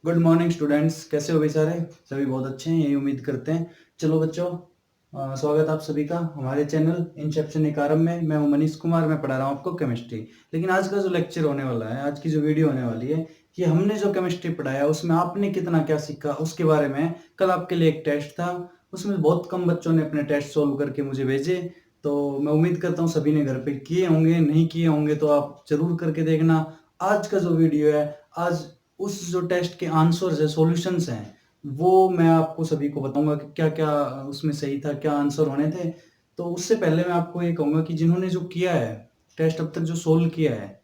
Good morning students, कैसे हो बेचारे? सभी बहुत अच्छे हैं, यही उम्मीद करते हैं। चलो बच्चों, स्वागत आप सभी का हमारे चैनल इंसेप्शन एकारम में। मैं हूं मनीष कुमार, मैं पढ़ा रहा हूं आपको केमिस्ट्री। लेकिन आज का जो लेक्चर होने वाला है, आज की जो वीडियो होने वाली है, कि हमने जो केमिस्ट्री पढ़ाया उसमें आपने कितना क्या सीखा उसके बारे में। कल आपके लिए एक टेस्ट था, उसमें बहुत कम बच्चों ने अपने टेस्ट सोल्व करके मुझे भेजे। तो मैं उम्मीद करता हूँ सभी ने घर पे किए होंगे, नहीं किए होंगे तो आप जरूर करके देखना। आज का जो वीडियो है, आज उस जो टेस्ट के आंसर्स है, सॉल्यूशंस हैं, वो मैं आपको सभी को बताऊंगा कि क्या क्या उसमें सही था, क्या आंसर होने थे। तो उससे पहले मैं आपको ये कहूंगा कि जिन्होंने जो किया है टेस्ट, अब तक जो सोल्व किया है,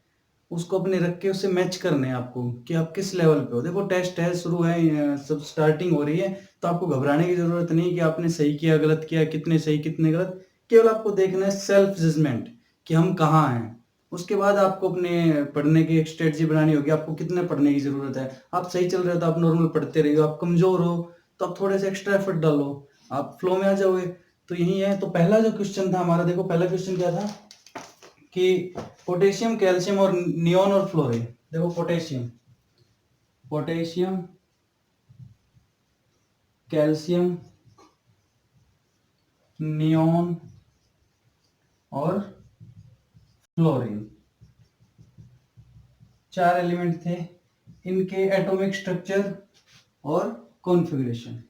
उसको अपने रख के उससे मैच करने हैं आपको कि आप किस लेवल पे हो। देखो टेस्ट है, शुरू है, सब स्टार्टिंग हो रही है, तो आपको घबराने की जरूरत नहीं कि आपने सही किया गलत किया, कितने सही कितने गलत। केवल आपको देखना है सेल्फ जजमेंट कि हम कहाँ हैं। उसके बाद आपको अपने पढ़ने की एक स्ट्रेटजी बनानी होगी, आपको कितने पढ़ने की जरूरत है। आप सही चल रहे हो तो आप नॉर्मल पढ़ते रहिए, आप कमजोर हो तो आप थोड़े से एक्स्ट्रा एफर्ट डालो, आप फ्लो में आ जाओगे। तो यही है। तो पहला जो क्वेश्चन था हमारा, देखो पहला क्वेश्चन क्या था कि पोटेशियम, कैल्शियम और नियोन और फ्लोरीन। देखो पोटेशियम, पोटेशियम, कैल्शियम, नियोन और फ्लोरीन, चार एलिमेंट थे। इनके एटॉमिक स्ट्रक्चर और कॉन्फ़िगरेशन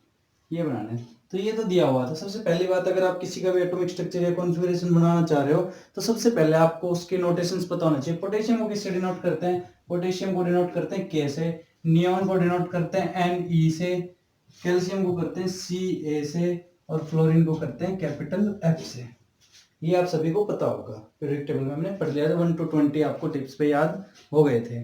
ये बनाना है। तो ये तो दिया हुआ था। सबसे पहली बात, अगर आप किसी का भी एटॉमिक स्ट्रक्चर या कॉन्फ़िगरेशन बनाना चाह रहे हो तो सबसे पहले आपको उसके नोटेशंस पता होना चाहिए। पोटेशियम को किससे डिनोट करते हैं? पोटेशियम को डिनोट करते हैं के से, नियोन को डिनोट करते हैं एन ई से, कैल्शियम को करते हैं सी ए से, और फ्लोरीन को करते हैं कैपिटल एफ से। ये आप सभी को पता होगा, पीरियोडिक टेबल में हमने पढ़ लिया था। 1 to 20 आपको टिप्स पे याद हो गए थे।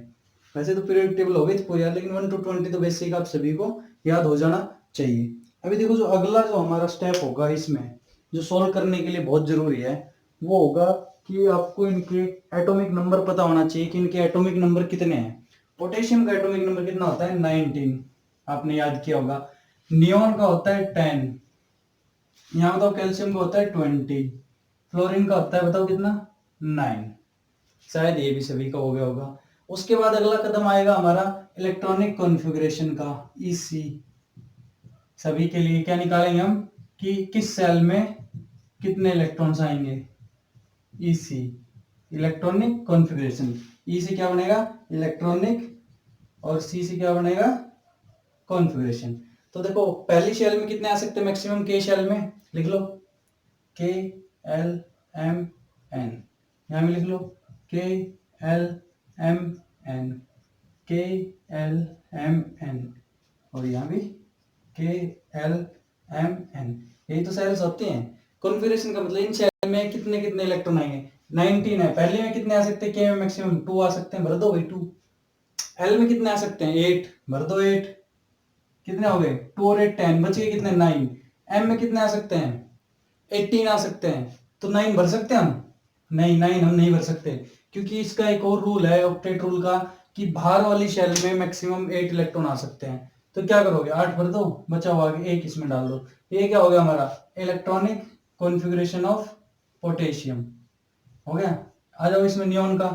वैसे तो पीरियोडिक टेबल हो गई थी पूरी याद, लेकिन 1 to 20 तो बेसिक आप सभी को याद हो जाना चाहिए। अभी देखो, जो अगला जो हमारा स्टेप होगा इसमें, जो सोल्व करने के लिए बहुत जरूरी है, वो होगा कि आपको इनके एटॉमिक नंबर पता होना चाहिए कि इनके एटॉमिक नंबर कितने हैं। पोटेशियम का एटॉमिक नंबर कितना होता है? 19, आपने याद किया होगा। नियोन का होता है 10, यहाँ बताओ कैल्शियम का होता है 20, फ्लोरीन का होता है बताओ कितना? 9। शायद ये भी सभी का हो गया होगा। उसके बाद अगला कदम आएगा हमारा इलेक्ट्रॉनिक कॉन्फ़िगरेशन का, ईसी। सभी के लिए क्या निकालेंगे हम कि किस सेल में कितने इलेक्ट्रॉन्स आएंगे। EC, electronic configuration. ई से क्या बनेगा? इलेक्ट्रॉनिक, और सी से क्या बनेगा? कॉन्फ़िगरेशन। तो देखो पहली शेल में कितने आ सकते हैं मैक्सिमम? के शेल में लिख लो के एल एम एन, यहां में लिख लो के एल एम एन, के एल एम एन, और यहां भी के एल एम एन। यही तो सेल्स होती हैं। कॉन्फ़िगरेशन का मतलब इन सेल में कितने कितने इलेक्ट्रॉन आएंगे। 19 है, पहले में कितने आ सकते हैं? के में मैक्सिमम 2 आ सकते हैं, भर दो भाई 2। एल में कितने आ सकते हैं? 8, भर दो 8। कितने हो गए? 2 और 8 10, बच गए कितने? 9। एम में कितने आ सकते हैं? 18 आ सकते हैं। तो 9 भर सकते हैं हम? नहीं, 9 हम नहीं भर सकते, क्योंकि इसका एक और रूल है ऑक्टेट रूल का, कि बाहर वाली शेल में मैक्सिमम 8 इलेक्ट्रॉन आ सकते हैं। तो क्या करोगे? 8 भर दो, बचा हुआ आगे 1 इसमें डाल दो। ये क्या हो गया हमारा? इलेक्ट्रॉनिक कॉन्फ़िगरेशन ऑफ पोटेशियम हो गया। आ जाओ इसमें नियोन का,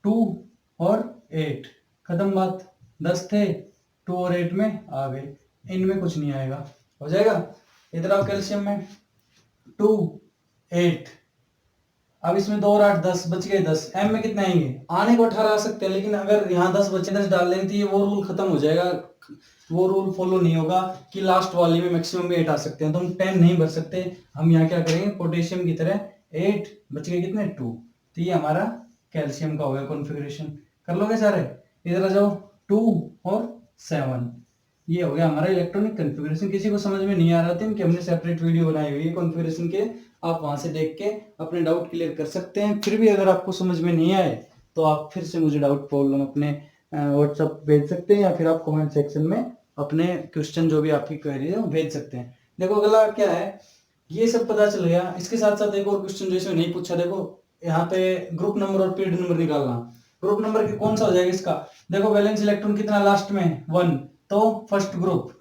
2 और 8, खत्म बात। 10 थे, 2 और 8 में आ गए। इनमें कुछ नहीं आएगा, हो जाएगा। इधर आओ कैल्शियम में, 2 8, अब इसमें 2 और 8 10, बच गए 10। एम में कितने आएंगे? आने को 18 आ सकते हैं, लेकिन अगर यहाँ 10 बचे 10 डाल लेंगे तो ये वो रूल खत्म हो जाएगा। वो रूल फॉलो नहीं होगा कि लास्ट वाले में मैक्सिमम 8 आ सकते हैं, तो हम 10 नहीं भर सकते। हम यहाँ क्या करेंगे? पोटेशियम की तरह 8, बच गए कितने? 2। तो ये हमारा कैल्शियम का हो गया कॉन्फ़िगरेशन। कर लोगे सारे? इधर आ जाओ, 2 और 7, ये हो गया हमारा इलेक्ट्रॉनिक कॉन्फ़िगरेशन। किसी को समझ में नहीं आ रहा था कि हमने सेपरेट वीडियो बनाई हुई है कॉन्फ़िगरेशन के, आप वहां से देख के अपने डाउट क्लियर कर सकते हैं। फिर भी अगर आपको समझ में नहीं आए तो आप फिर से मुझे डाउट प्रॉब्लम अपने व्हाट्सएप भेज सकते हैं, या फिर आप कमेंट सेक्शन में अपने क्वेश्चन जो भी आपकी क्वेरी है वो भेज सकते हैं। देखो अगला क्या है, ये सब पता चल गया। इसके साथ साथ एक और क्वेश्चन जो इसमें नहीं पूछा, देखो यहाँ पे ग्रुप नंबर और पीरियड नंबर निकालना। ग्रुप नंबर के कौन सा हो जाएगा इसका? देखो वैलेंस इलेक्ट्रॉन कितना लास्ट में? 1, तो फर्स्ट ग्रुप,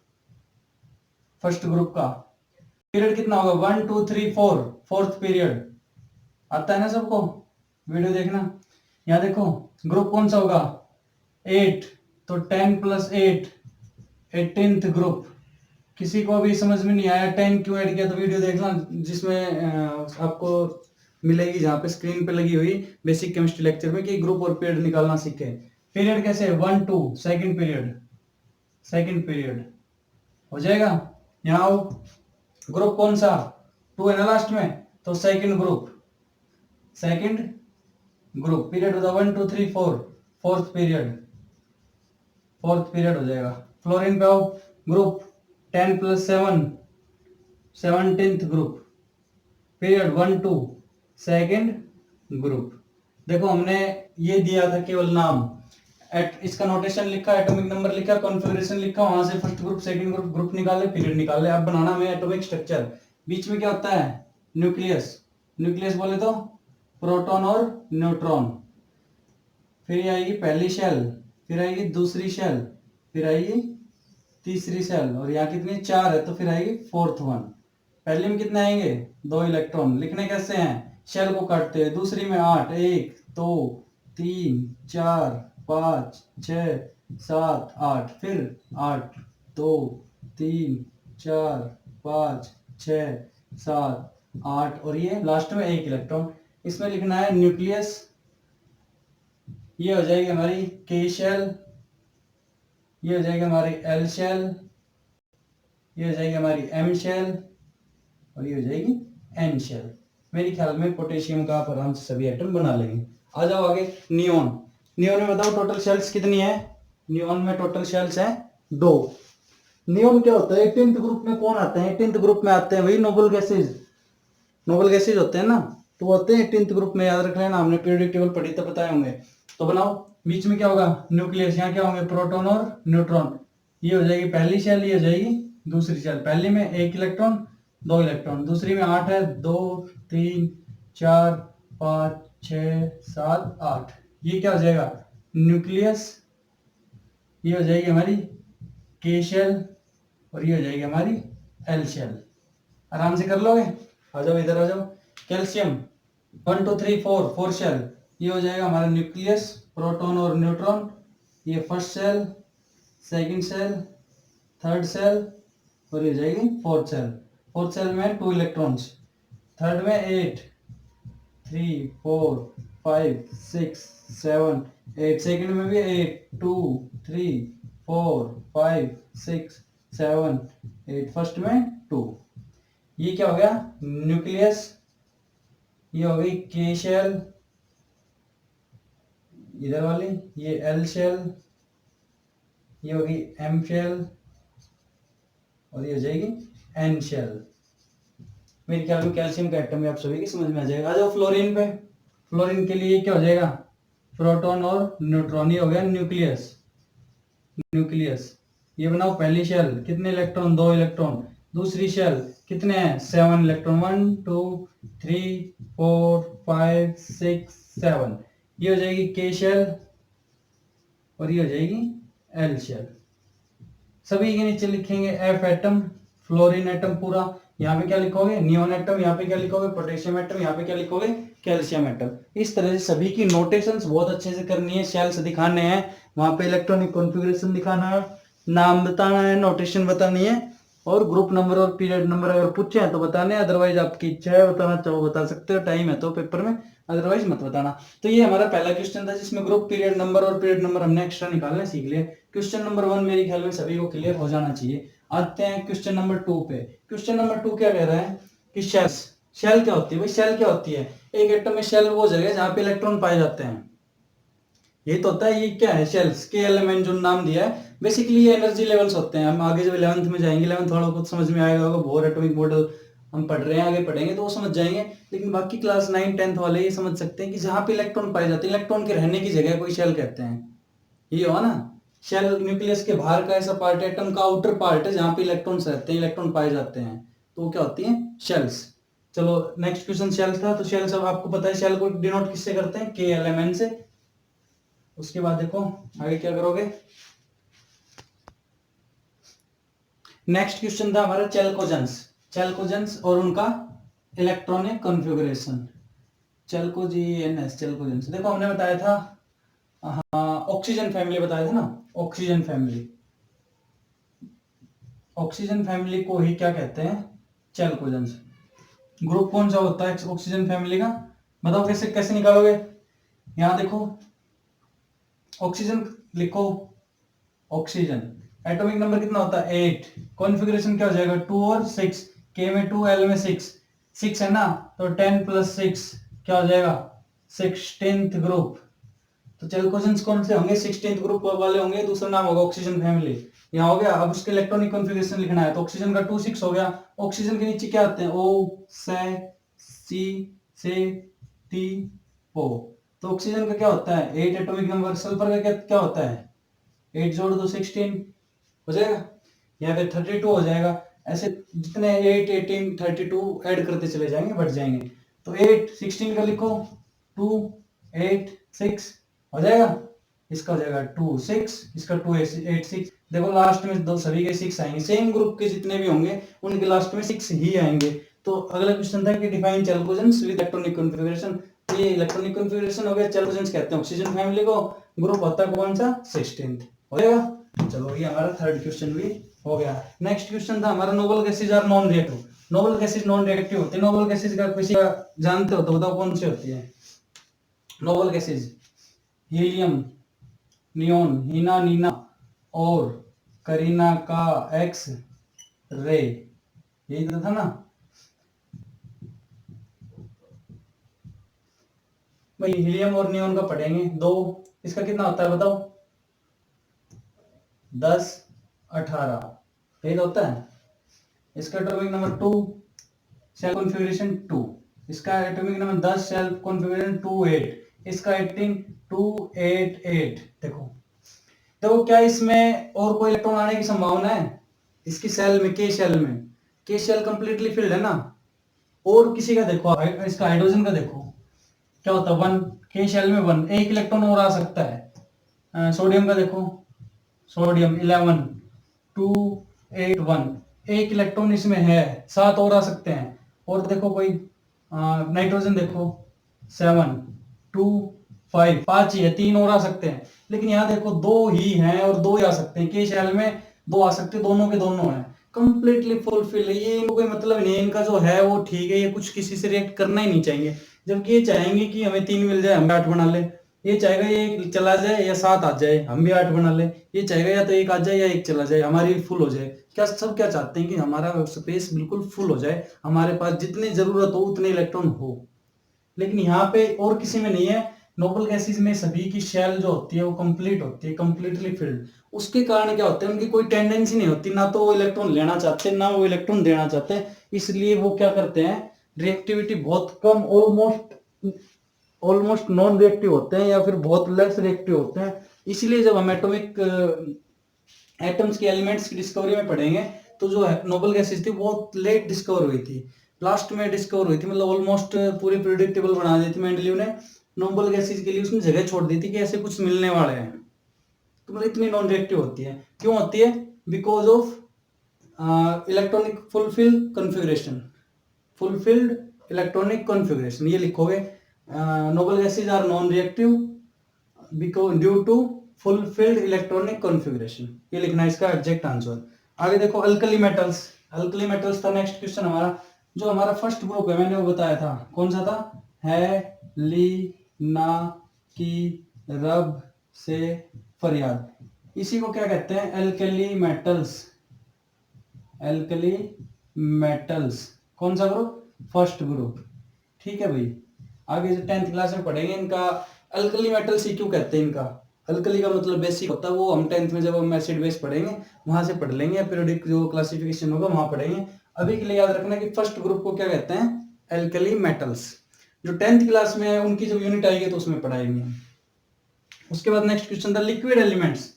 फर्स्ट ग्रुप का। पीरियड कितना होगा? 1 2 3 4, फोर्थ पीरियड। आता है ना सबको? वीडियो देखना। यहाँ देखो ग्रुप कौन सा होगा? 8, तो 10 + 8 18th ग्रुप। किसी को भी समझ में नहीं आया 10 क्यों ऐड किया तो वीडियो देखना, जिसमें आपको मिलेगी जहाँ पे स्क्रीन पे लगी हुई बेसिक केमिस्ट्री लेक्चर में कि ग्रुप और पीरियड निकालना सीखे। पीरियड कैसे 1 2 सेकंड पीरियड हो जाएगा। यहाँ ग्रुप कौन सा 2 है ना लास्ट में, तो सेकंड ग्रुप पीरियड होता 1 2 3 4 फोर्थ पीरियड हो जाएगा। फ्लोरीन पे आओ, group 10 + 7 17th group, period 1 2 second group. देखो हमने ये दिया था केवल नाम, इसका नोटेशन लिखा, एटॉमिक नंबर लिखा, कॉन्फ़िगरेशन लिखा, वहां से फर्स्ट ग्रुप सेकंड ग्रुप निकाले, पीरियड निकाले। अब बनाना हमें एटॉमिक स्ट्रक्चर। बीच में क्या होता है न्यूक्लियस बोले तो प्रोटॉन और न्यूट्रॉन। फिर ये आएगी पहली शेल, फिर आएगी दूसरी शेल, फिर आएगी तीसरी शेल, और यहाँ कितनी 4 है तो फिर आएगी फोर्थ वन। पहले में कितने आएंगे 2 इलेक्ट्रॉन। लिखने कैसे हैं, शेल को काटते हैं। दूसरी में 8 1 2 3 4 5 6 7 8, फिर 8 2 3 4 5 6 7 8, और ये लास्ट में 1 इलेक्ट्रॉन। इसमें लिखना है न्यूक्लियस, ये हो जाएगी हमारी के शेल, ये हो जाएगी हमारी एल शेल, ये हो जाएगी हमारी एम शेल, और ये हो जाएगी एन शेल। मेरे ख्याल में पोटेशियम का आप आराम से सभी एटम बना लेंगे। आ जाओ आगे, नियोन में बताओ टोटल शेल्स कितनी है। नियोन में टोटल शेल्स है 2। नियोन क्या होता है, 18th ग्रुप में कौन आते हैं, 18th ग्रुप में आते हैं वही नोबल गैसेज होते हैं ना, तो होते हैं 18th ग्रुप में। याद रख लेना, हमने पीरियोडिक टेबल पढ़ी तो बताए होंगे। तो बनाओ, बीच में क्या होगा न्यूक्लियस, यहाँ क्या होंगे प्रोटॉन और न्यूट्रॉन। ये हो जाएगी पहली शेल, ये हो जाएगी दूसरी शेल। पहली में 1 इलेक्ट्रॉन 2 इलेक्ट्रॉन, दूसरी में 8 है 2 3 4 5 6 7 8। ये क्या हो जाएगा न्यूक्लियस, ये हो जाएगी हमारी के शेल, और ये हो जाएगी हमारी एल शेल। आराम से कर लोगे। आ जाओ इधर आ जाओ, कैल्शियम 1 2 3 4 शेल, ये हो जाएगा हमारा न्यूक्लियस, प्रोटॉन और न्यूट्रॉन। ये first cell, second cell, third cell, और ये हो जाएगी फोर्थ सेल में 2 इलेक्ट्रॉन्स, थर्ड में 8 3 4 5 6 7 8, सेकंड में भी 8 2 3 4 5 6 7 8, फर्स्ट में 2। ये क्या हो गया न्यूक्लियस, ये हो गई के शेल इधर वाली, ये एल शेल, ये होगी एम शेल, और ये हो जाएगी एन शेल। मेरे ख्याल में कैल्शियम का एटम भी आप सभी की समझ में आ जाएगा। आ जाओ फ्लोरीन पे। फ्लोरीन के लिए क्या हो जाएगा प्रोटॉन और न्यूट्रॉन, ये हो गया न्यूक्लियस। ये बनाओ पहली शेल, कितने इलेक्ट्रॉन 2 इलेक्ट्रॉन। दूसरी शेल कितने हैं 7 इलेक्ट्रॉन 1 2 3 4 5 6 7, ये हो जाएगी के शेल, और ये हो जाएगी एल शेल। सभी के नीचे लिखेंगे एफ एटम, फ्लोरीन एटम पूरा। यहाँ पे क्या लिखोगे नियोन एटम, यहाँ पे क्या लिखोगे पोटेशियम एटम, यहाँ पे क्या लिखोगे कैल्शियम एटम। इस तरह से सभी की नोटेशंस बहुत अच्छे से करनी है, शेल्स दिखाने हैं, वहां पे इलेक्ट्रॉनिक कॉन्फ़िगरेशन दिखाना है, नाम बताना है, नोटेशन बतानी है, और ग्रुप नंबर और पीरियड नंबर अगर पूछे हैं तो बताने, अदरवाइज आपकी इच्छा है बताना चाहो बता सकते हो, टाइम है तो पेपर में, अदरवाइज मत बताना। तो ये हमारा पहला क्वेश्चन था जिसमें ग्रुप पीरियड नंबर और पीरियड नंबर हमने एक्स्ट्रा निकालना सीख लिया। क्वेश्चन नंबर 1 मेरे ख्याल में सभी को क्लियर हो जाना चाहिए। आते हैं क्वेश्चन नंबर 2 पे। क्वेश्चन नंबर 2 क्या कह रहा है कि शेल क्या होती है भाई, शेल क्या होती है। एक एटम में शेल वो जगह जहां पे इलेक्ट्रॉन पाए जाते हैं, ये तो होता है। ये क्या है शेल्स के एलिमेंट जो नाम दिया है, बेसिकली ये एनर्जी लेवल्स होते हैं। हम आगे जब 11th में जाएंगे, 11th वालों को समझ में आएगा होगा, बोर एटॉमिक मॉडल हम पढ़ रहे हैं, आगे पढ़ेंगे तो वो समझ जाएंगे। लेकिन बाकी क्लास 9 10th वाले ये समझ सकते हैं कि जहां पे इलेक्ट्रॉन पाए जाते हैं, इलेक्ट्रॉन के रहने की जगह कोई शेल कहते हैं। ये हो ना, शेल न्यूक्लियस के बाहर का ऐसा पार्ट है, एटम का आउटर पार्ट है जहां पे इलेक्ट्रॉन्स रहते हैं, इलेक्ट्रॉन पाए जाते हैं, तो वो क्या होती हैं शेल्स। चलो नेक्स्ट क्वेश्चन शेल्स था, तो शेल्स अब आपको पता है शेल को डिनोट किससे करते हैं के एलिमेंट से। उसके बाद देखो आगे क्या करोगे। नेक्स्ट क्वेश्चन था हमारा चेल्कोजेंस और उनका इलेक्ट्रॉनिक कॉन्फ़िगरेशन। चेल्कोजेंस देखो हमने बताया था ऑक्सीजन फैमिली बताया था ना, ऑक्सीजन फैमिली ऑक्सीजन फैमिली को ही क्या कहते हैं, चैल्कोजेंस। ग्रुप कौन सा होता है ऑक्सीजन फैमिली का, बताओ कैसे कैसे निकालोगे। यहां देखो ऑक्सीजन लिखो, ऑक्सीजन एटॉमिक नंबर कितना होता है 8, कॉन्फ़िगरेशन क्या हो जाएगा 2 और 6, के में 2 एल में 6, 6 है ना, तो 10 + 6 क्या हो जाएगा 16th ग्रुप। तो चैल्कोजेंस कौन से होंगे 16th ग्रुप वाले होंगे, दूसरा नाम होगा ऑक्सीजन फैमिली। यहाँ हो गया। अब उसके इलेक्ट्रॉनिक कॉन्फ़िगरेशन लिखना है, तो ऑक्सीजन का 2 6 हो गया। ऑक्सीजन के नीचे क्या आते हैं O C T O। तो ऑक्सीजन का क्या होता है 8 एटॉमिक नंबर। सल्फर का क्या होता है 8 जोड़ दो 16 हो जाएगा, या फिर 32 हो जाएगा। ऐसे जितने 8 18 32 ऐड करते चले जाएंगे, बढ़ जाएंगे। तो 8 16 का लिखो 2 8 6 हो जाएगा। इसका हो जाएगा 2 6, इसका 2 8 6। देखो लास्ट में दो सभी के 6 आएंगे, सेम ग्रुप के जितने भी होंगे उनके लास्ट में 6 ही आएंगे। तो अगला क्वेश्चन था कि डिफाइन चैल्कोजेंस विद इलेक्ट्रॉनिक कॉन्फ़िगरेशन। तो ये इलेक्ट्रॉनिक कॉन्फ़िगरेशन हो गया, चैल्कोजेंस कहते हैं ऑक्सीजन फैमिली को, ग्रुप होता है कौन सा 16th हो जाएगा। चलो ये हमारा थर्ड क्वेश्चन भी हो गया। नेक्स्ट क्वेश्चन था हमारा noble gases are non reactive. Noble gases non reactive होती है। नोबल गैसेज का किसी का जानते हो तो बताओ कौन सी होती है नोबल गैसेज। हीलियम, नियोन, हीना, नीना और करीना का एक्स रे, यही तो था ना भाई। हीलियम और नियोन का पढ़ेंगे दो। इसका कितना होता है बताओ 10 18 यही तो होता है। इसका एटॉमिक नंबर 2, सेल कॉन्फ़िगरेशन 2। इसका एटॉमिक नंबर 10, सेल कॉन्फ़िगरेशन 2 8। इसका 18 2 8 8। देखो तो क्या इसमें और कोई इलेक्ट्रॉन आने की संभावना है इसकी सेल में, के शेल में। के शेल कंप्लीटली फिल्ड है ना। और किसी का देखो इसका हाइड्रोजन का देखो क्या होता है 1, के शेल में 1, एक इलेक्ट्रॉन और आ सकता है। सोडियम का देखो, सोडियम 11 2 8 1, एक इलेक्ट्रॉन इसमें है, 7 और आ सकते हैं। और देखो कोई नाइट्रोजन देखो 7 2 5, 5 ही है, 3 और आ सकते हैं। लेकिन यहाँ देखो 2 ही हैं और 2 ही आ सकते हैं, के शेल में 2 आ सकते हैं, दोनों के दोनों हैं, कंप्लीटली फुलफिल है। ये इनको कोई मतलब नहीं है, इनका जो है वो ठीक है, ये कुछ किसी से रिएक्ट करना ही नहीं चाहिए। जबकि ये चाहेंगे कि हमें 3 मिल जाए हम 8 बना ले, ये चाहेगा ये चला जाए या 7 आ जाए हम भी 8 बना ले, ये चाहेगा या तो 1 आ जाए या 1 चला जाए हमारी फुल हो जाए। क्या सब क्या चाहते हैं कि हमारा स्पेस बिल्कुल फुल हो जाए, हमारे पास जितनी जरूरत हो उतने इलेक्ट्रॉन हो। लेकिन यहाँ पे और किसी में नहीं है। नोबल गैसेज में सभी की शेल जो होती है वो कंप्लीट होती है, कंप्लीटली फिल्ड। उसके कारण क्या होता है उनकी कोई टेंडेंसी नहीं होती, ना तो वो इलेक्ट्रॉन लेना चाहते ना वो इलेक्ट्रॉन देना चाहते। इसलिए वो क्या करते हैं रिएक्टिविटी बहुत कम, ऑलमोस्ट नॉन रिएक्टिव होते हैं या फिर बहुत लेस रिएक्टिव होते हैं। इसीलिए जब हम एटॉमिक एटम्स के एलिमेंट्स की डिस्कवरी में पढ़ेंगे तो जो है नोबल गैसेज थी बहुत लेट डिस्कवर हुई थी, लास्ट में डिस्कवर हुई थी, मतलब ऑलमोस्ट पूरी प्रिडिक्टेबल बना दी थी मेंडलीव ने। नोबल गैसेज के लिए उसने जगह छोड़ दी थी कि ऐसे कुछ मिलने वाले हैं, तो मतलब इतनी नॉन रिएक्टिव होती है। क्यों होती है because of electronic fulfilled electronic configuration. ये लिखोगे noble gases are non reactive because due to fulfilled electronic configuration, ये लिखना है इसका एग्जैक्ट आंसर। आगे देखो अल्कली मेटल्स। अल्कली मेटल्स था नेक्स्ट क्वेश्चन हमारा। जो हमारा फर्स्ट ग्रुप है मैंने वो बताया था कौन सा था, है ली ना की रब से फरियाद। इसी को क्या कहते हैं एल्कली मेटल्स। एल्कली मेटल्स कौन सा ग्रुप फर्स्ट ग्रुप, ठीक है भाई। आगे जो 10th क्लास में पढ़ेंगे इनका अल्कली मेटल्स ही क्यों कहते हैं इनका। अल्कली का मतलब बेसिक होता है, वो हम 10th में जब हम एसिड बेस पढ़ेंगे वहां से पढ़ लेंगे, पीरियोडिक जो क्लासिफिकेशन होगा वहां पढ़ेंगे। अभी के लिए याद रखना कि फर्स्ट ग्रुप को क्या कहते हैं एल्कली मेटल्स। जो 10th क्लास में है उनकी जब यूनिट आएगी तो उसमें पढ़ाएंगे। उसके बाद नेक्स्ट क्वेश्चन था लिक्विड एलिमेंट्स।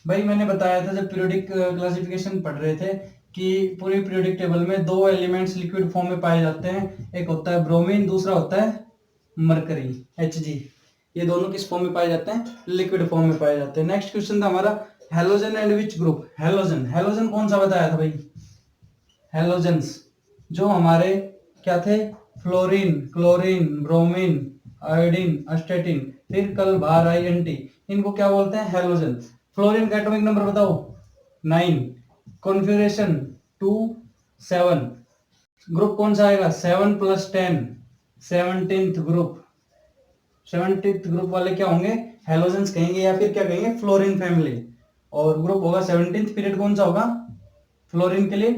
भाई मैंने बताया था जब पीरियोडिक क्लासिफिकेशन पढ़ रहे थे कि पूरी पीरियोडिक टेबल में 2 एलिमेंट्स लिक्विड फॉर्म में पाए जाते हैं, एक होता है ब्रोमीन, दूसरा होता है मरकरी Hg। ये दोनों किस फॉर्म में पाए जाते हैं लिक्विड फॉर्म में पाए जाते हैं। नेक्स्ट क्वेश्चन था हमारा halogen and which group. Halogen, halogen कौन सा बताया था भाई हेलोजेंस जो हमारे क्या थे फ्लोरीन, क्लोरीन, ब्रोमीन, आयोडीन, अस्टेटिन, फिर कल बाहर आई एंटी, इनको क्या बोलते हैं हेलोजन। फ्लोरीन का एटॉमिक नंबर बताओ 9, कॉन्फ़िगरेशन 2 7, ग्रुप कौन सा आएगा 7 + 10, 17th ग्रुप। 17th ग्रुप वाले क्या होंगे, हेलोजेंस कहेंगे या फिर क्या कहेंगे, फ्लोरीन फैमिली। और ग्रुप होगा 17th, पीरियड कौन सा होगा, फ्लोरीन के लिए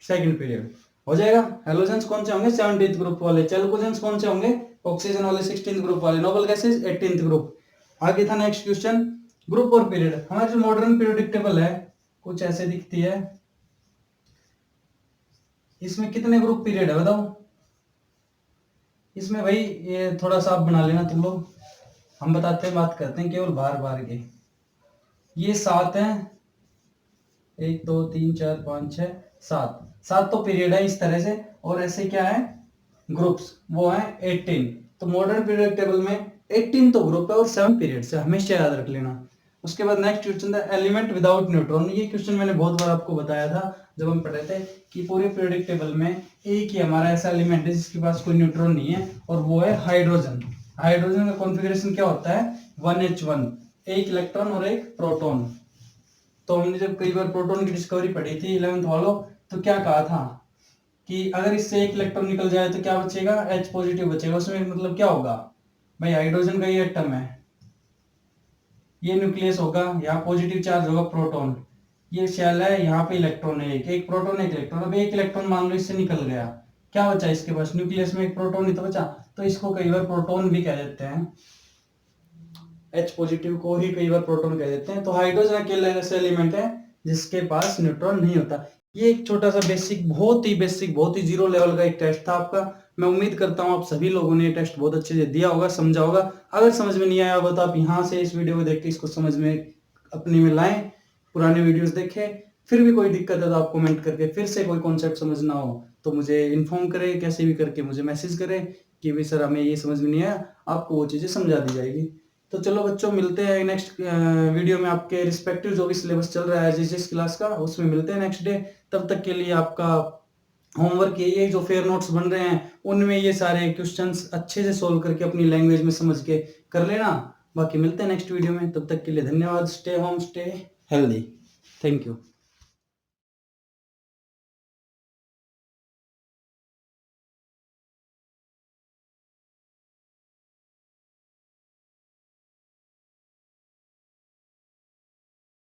सेकंड पीरियड हो जाएगा। हेलोजेंस कौन से होंगे 17th ग्रुप वाले, चैल्कोजेंस कौन से होंगे ऑक्सीजन वाले 16th ग्रुप वाले, नोबल गैसेस 18th ग्रुप। आगे था नेक्स्ट क्वेश्चन, ग्रुप और पीरियड। हमारी जो मॉडर्न पीरियोडिक टेबल है कुछ ऐसे दिखती है, इसमें कितने ग्रुप पीरियड है बताओ। इसमें भाई ये थोड़ा सा आप बना लेना तुम लोग, हम बताते हैं, बात करते हैं केवल बार बार के। ये 7 है, 1 2 3 4 5 6 7, 7 तो पीरियड है इस तरह से, और ऐसे क्या है ग्रुप्स, वो है 18। तो मॉडर्न पीरियड टेबल में 18 तो ग्रुप है और 7 पीरियड है, हमेशा याद रख लेना। उसके बाद नेक्स्ट क्वेश्चन था एलिमेंट विदाउट न्यूट्रॉन। ये क्वेश्चन मैंने बहुत बार आपको बताया था जब हम पढ़ रहे थे कि पूरे पीरियोडिक टेबल में एक ही हमारा ऐसा एलिमेंट है जिसके पास कोई न्यूट्रॉन नहीं है, और वो है हाइड्रोजन। हाइड्रोजन का कॉन्फ़िगरेशन क्या होता है 1h1, एक इलेक्ट्रॉन और एक प्रोटॉन। तो हमने जब कई बार प्रोटॉन की डिस्कवरी पढ़ी थी 11th वालों, तो क्या कहा था कि अगर इससे एक इलेक्ट्रॉन निकल जाए तो क्या बचेगा, H पॉजिटिव बचेगा। उसमें मतलब क्या होगा भाई, हाइड्रोजन का ये एटम है, ये न्यूक्लियस होगा, यहाँ पॉजिटिव चार्ज होगा प्रोटॉन, ये शेल है, यहाँ पे इलेक्ट्रॉन है, एक प्रोटॉन एक इलेक्ट्रॉन। अब एक इलेक्ट्रॉन मान लो इससे निकल गया, क्या बचा इसके पास, न्यूक्लियस में एक प्रोटॉन ही तो बचा। तो इसको कई बार प्रोटॉन भी कह देते हैं, H पॉजिटिव को ही कई बार प्रोटॉन कह देते हैं। तो हाइड्रोजन अकेला ऐसा एलिमेंट है जिसके पास न्यूट्रॉन नहीं होता। ये एक छोटा सा बेसिक, बहुत ही जीरो लेवल का एक टेस्ट था आपका। मैं उम्मीद करता हूं आप सभी लोगों ने ये टेस्ट बहुत अच्छे से दिया होगा, समझा होगा। अगर समझ में नहीं आया होगा तो आप यहाँ से इस वीडियो को देख के इसको समझ में अपने में लाएं, पुराने वीडियोस देखें। फिर भी कोई दिक्कत है तो आप कमेंट करके फिर से कोई कॉन्सेप्ट समझना हो तो मुझे इन्फॉर्म करें, कैसे भी करके मुझे मैसेज करें कि भाई सर हमें ये समझ में नहीं आया, आपको वो चीज़ें समझा दी जाएगी। तो चलो बच्चों, मिलते हैं नेक्स्ट वीडियो में। आपके रिस्पेक्टिव जो भी सिलेबस चल रहा है जिस क्लास का, उसमें मिलते हैं नेक्स्ट डे। तब तक के लिए आपका होमवर्क यही है, जो फेयर नोट्स बन रहे हैं उनमें ये सारे क्वेश्चंस अच्छे से सोल्व करके अपनी लैंग्वेज में समझ के कर लेना। बाकी मिलते हैं नेक्स्ट वीडियो में, तब तक के लिए धन्यवाद। Stay home, stay healthy, thank you.